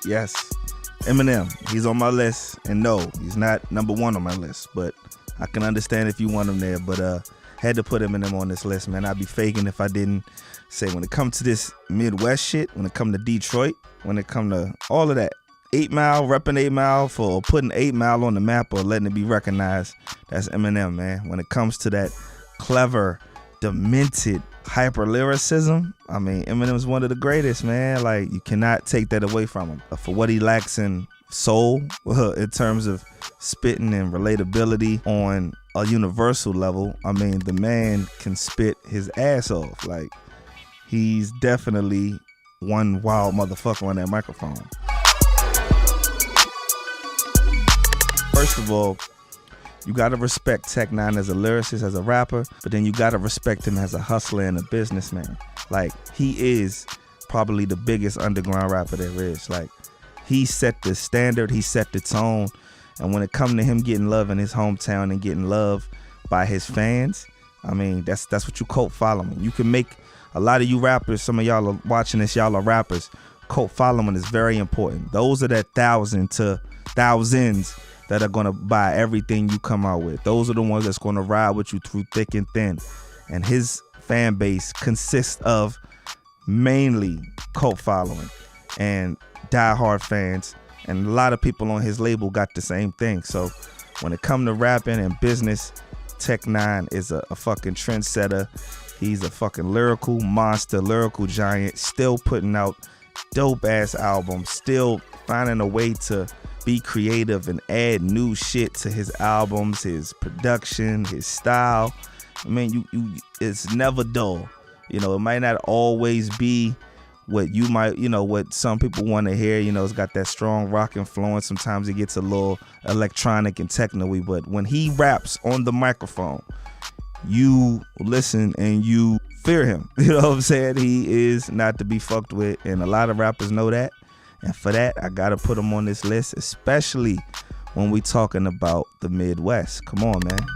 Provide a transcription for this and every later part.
Yes, Eminem. He's on my list, and no, he's not number one on my list. But I can understand if you want him there. But had to put Eminem on this list, man. I'd be faking if I didn't say when it comes to this Midwest shit, when it come to Detroit, when it come to all of that. 8 Mile, repping 8 Mile for putting 8 Mile on the map or letting it be recognized. That's Eminem, man. When it comes to that clever, demented hyper lyricism, I mean, Eminem's one of the greatest, man. Like, you cannot take that away from him. For what he lacks in soul, in terms of spitting and relatability on a universal level, I mean, the man can spit his ass off. Like, he's definitely one wild motherfucker on that microphone. First of all, you gotta respect Tech Nine as a lyricist, as a rapper, but then you gotta respect him as a hustler and a businessman. Like, he is probably the biggest underground rapper there is. Like, he set the standard, he set the tone, and when it come to him getting love in his hometown and getting love by his fans, I mean, that's what you cult following. You can make a lot of you rappers, some of y'all are watching this, y'all are rappers. Cult following is very important. Those are that 1,000 to thousands that are gonna buy everything you come out with. Those are the ones that's gonna ride with you through thick and thin. And his fan base consists of mainly cult following and diehard fans. And a lot of people on his label got the same thing. So when it come to rapping and business, Tech Nine is a fucking trendsetter. He's a fucking lyrical monster, lyrical giant, still putting out dope ass albums, still finding a way to be creative and add new shit to his albums, his production, his style. I mean, it's never dull. You know, it might not always be what you might, you know, what some people want to hear. You know, it's got that strong rock influence. Sometimes it gets a little electronic and techno-y, but when he raps on the microphone, you listen and you fear him. You know what I'm saying? He is not to be fucked with, and a lot of rappers know that. And for that, I gotta put him on this list, especially when we talking about the Midwest. Come on, man.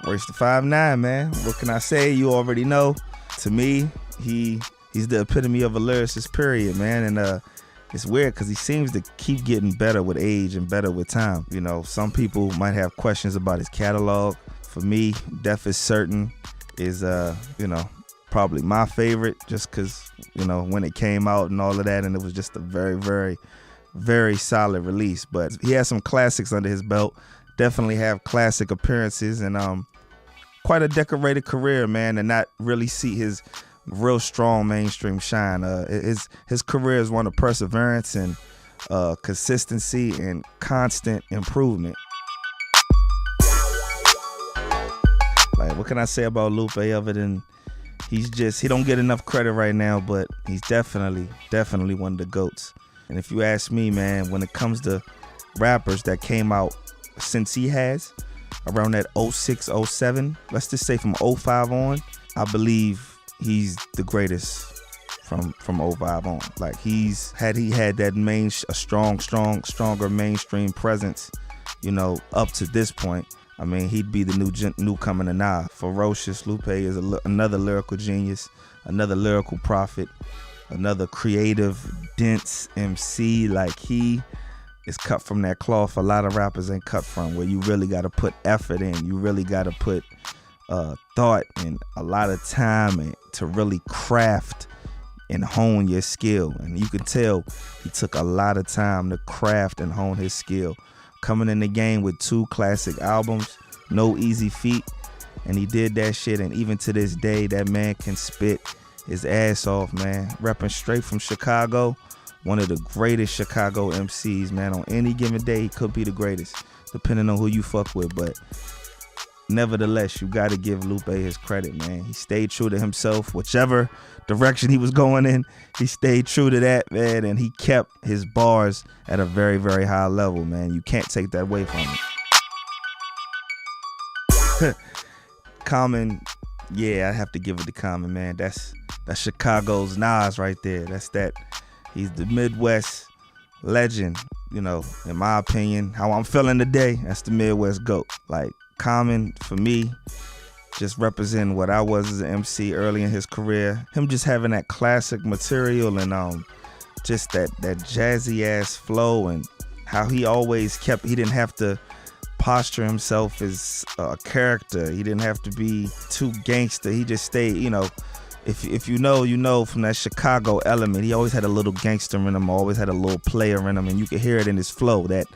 Royce the 5'9", man. What can I say? You already know. To me, he's the epitome of a lyricist, period, man. And it's weird because he seems to keep getting better with age and better with time. You know, some people might have questions about his catalog. For me, Death is Certain is, you know, probably my favorite, just because, you know, when it came out and all of that, and it was just a very, very, very solid release. But he has some classics under his belt. Definitely have classic appearances, and quite a decorated career, man, and not really see his real strong mainstream shine. His career is one of perseverance and consistency and constant improvement. Like, what can I say about Lupe other than he don't get enough credit right now, but he's definitely one of the GOATs. And if you ask me, man, when it comes to rappers that came out since he has, around that 06, 07, let's just say from 05 on, I believe he's the greatest from 05 on. Like, he had that stronger mainstream presence, you know, up to this point. I mean, he'd be the newcomer to now. Ferocious. Lupe is another lyrical genius, another lyrical prophet, another creative, dense MC. Like, he is cut from that cloth a lot of rappers ain't cut from, where you really got to put effort in. You really got to put thought and a lot of time to really craft and hone your skill. And you can tell he took a lot of time to craft and hone his skill. Coming in the game with 2 classic albums, no easy feat, and he did that shit. And even to this day, that man can spit his ass off, man. Repping straight from Chicago, one of the greatest Chicago MCs, man. On any given day, he could be the greatest, depending on who you fuck with. But nevertheless, you got to give Lupe his credit, man. He stayed true to himself, whichever direction he was going in. He stayed true to that, man, and he kept his bars at a very, very high level, man. You can't take that away from him. Common, yeah, I have to give it to Common, man. That's Chicago's Nas right there. He's the Midwest legend, you know, in my opinion. How I'm feeling today, that's the Midwest GOAT. Like, Common, for me, just representing what I was as an MC early in his career. Him just having that classic material and just that jazzy ass flow, and how he always kept, he didn't have to posture himself as a character. He didn't have to be too gangster. He just stayed, you know, if you know from that Chicago element, he always had a little gangster in him, always had a little player in him, and you could hear it in his flow, that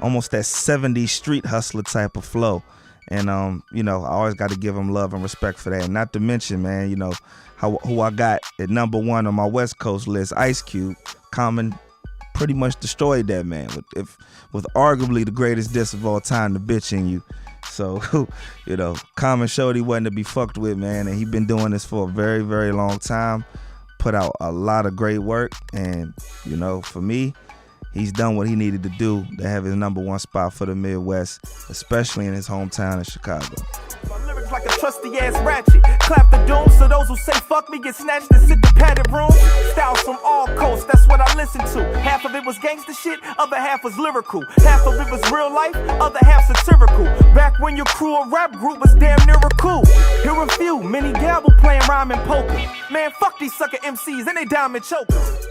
almost that 70s street hustler type of flow. And you know, I always got to give him love and respect for that. And not to mention, man, you know, who I got at #1 on my West Coast list, Ice Cube. Common pretty much destroyed that man with arguably the greatest diss of all time, The Bitch in You. So, you know, Common showed he wasn't to be fucked with, man, and he been doing this for a very, very long time. Put out a lot of great work, and, you know, for me, he's done what he needed to do to have his #1 spot for the Midwest, especially in his hometown of Chicago. My lyrics like a trusty ass ratchet. Clap the doom so those who say fuck me get snatched and sit the padded room. Styles from all coasts, that's what I listened to. Half of it was gangster shit, other half was lyrical. Half of it was real life, other half satirical. Back when your crew or rap group was damn near a coup. Here a few, mini gavel playing rhyme and poker. Man, fuck these sucker MCs and they diamond chokers.